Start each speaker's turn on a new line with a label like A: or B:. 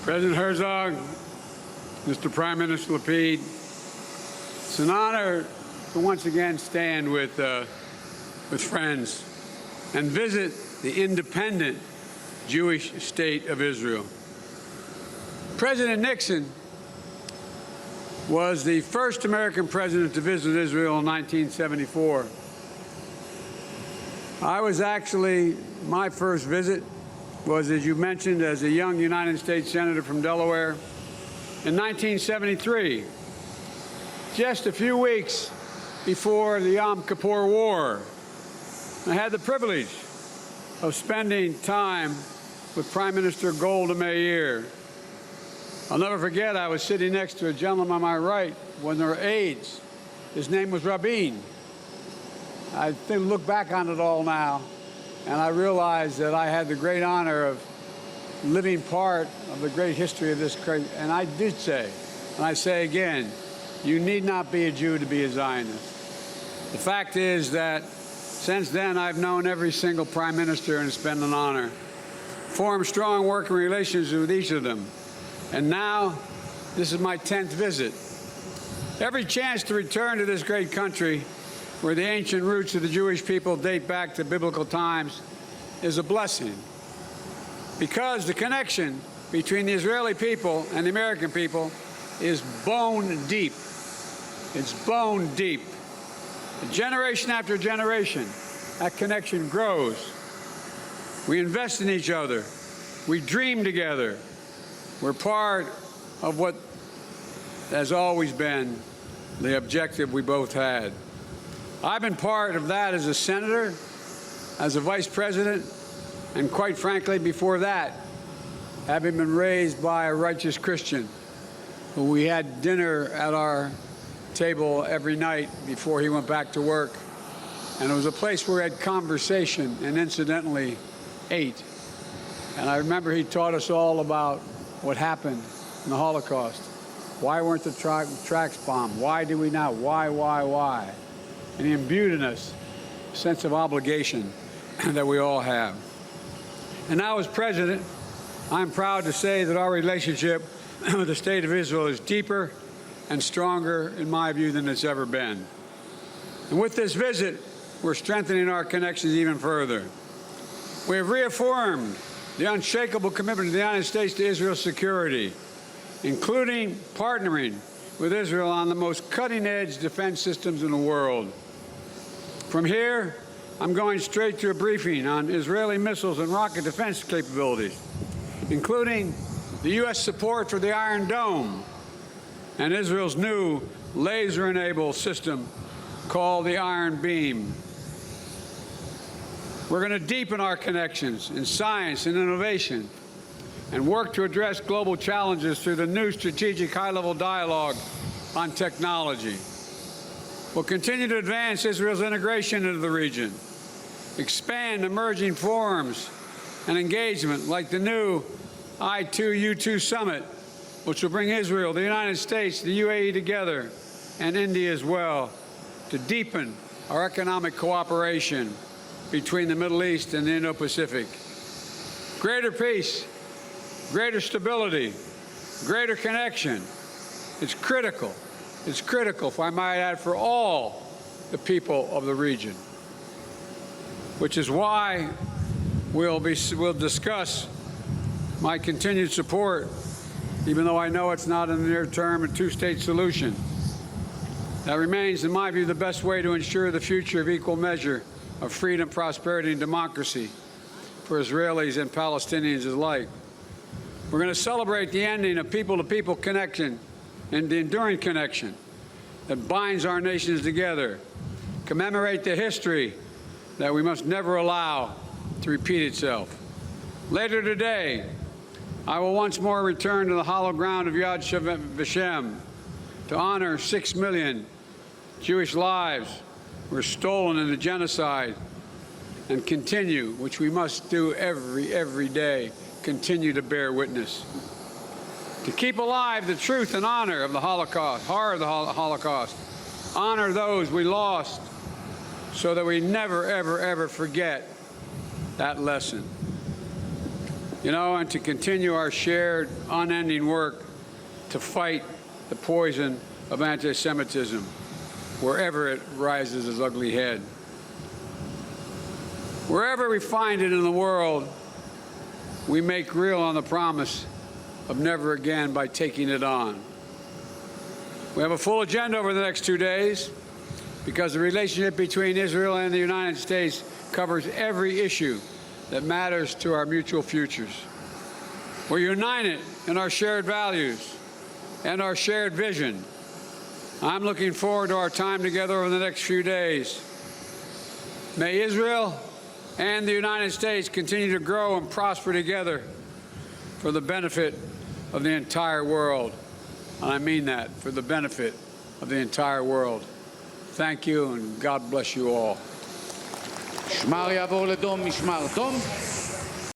A: President Herzog, Mr. Prime Minister Lapid, it's an honor to once again stand with friends and visit the independent Jewish state of Israel. President Nixon was the first American president to visit Israel in 1974. My first visit was, as you mentioned, as a young United States Senator from Delaware in 1973, just a few weeks before the Yom Kippur War. I had the privilege of spending time with Prime Minister Golda Meir. I'll never forget, I was sitting next to a gentleman on my right, one of their aides. His name was Rabin. I look back on it all now, and I realized that I had the great honor of living part of the great history of this great, and I did say, and I say again, you need not be a Jew to be a Zionist. The fact is that since then, I've known every single prime minister, and it's been an honor. Formed strong working relations with each of them. And now, this is my 10th visit. Every chance to return to this great country, where the ancient roots of the Jewish people date back to biblical times, is a blessing. Because the connection between the Israeli people and the American people is bone deep. It's bone deep. Generation after generation, that connection grows. We invest in each other. We dream together. We're part of what has always been the objective we both had. I've been part of that as a senator, as a vice president, and quite frankly, before that, having been raised by a righteous Christian who we had dinner at our table every night before he went back to work. And it was a place where we had conversation and incidentally ate. And I remember he taught us all about what happened in the Holocaust. Why weren't the tracks bombed? Why did we not? Why? And he imbued in us a sense of obligation that we all have. And now as president, I'm proud to say that our relationship with the State of Israel is deeper and stronger, in my view, than it's ever been. And with this visit, we're strengthening our connections even further. We have reaffirmed the unshakable commitment of the United States to Israel's security, including partnering with Israel on the most cutting-edge defense systems in the world. From here, I'm going straight to a briefing on Israeli missiles and rocket defense capabilities, including the U.S. support for the Iron Dome and Israel's new laser-enabled system called the Iron Beam. We're going to deepen our connections in science and innovation and work to address global challenges through the new strategic high-level dialogue on technology. We'll continue to advance Israel's integration into the region, expand emerging forums and engagement like the new I2U2 Summit, which will bring Israel, the United States, the UAE together, and India as well, to deepen our economic cooperation between the Middle East and the Indo-Pacific. Greater peace, greater stability, greater connection. It's critical. It's critical, if I might add, for all the people of the region, which is why we'll discuss my continued support, even though I know it's not in the near term, a two-state solution. That remains, in my view, the best way to ensure the future of equal measure of freedom, prosperity, and democracy for Israelis and Palestinians alike. We're going to celebrate the ending of people-to-people connection and the enduring connection that binds our nations together, commemorate the history that we must never allow to repeat itself. Later today, I will once more return to the hallowed ground of Yad Vashem to honor 6 million Jewish lives were stolen in the genocide and continue, which we must do every day, continue to bear witness. To keep alive the truth and honor of the Holocaust, horror of the Holocaust, honor those we lost so that we never, ever, ever forget that lesson. and to continue our shared, unending work to fight the poison of anti-Semitism wherever it rises its ugly head. Wherever we find it in the world, we make real on the promise of never again by taking it on. We have a full agenda over the next 2 days because the relationship between Israel and the United States covers every issue that matters to our mutual futures. We're united in our shared values and our shared vision. I'm looking forward to our time together over the next few days. May Israel and the United States continue to grow and prosper together for the benefit of the entire world. And I mean that, for the benefit of the entire world. Thank you, and God bless you all.
B: משמר יעבור לדום, משמר דום.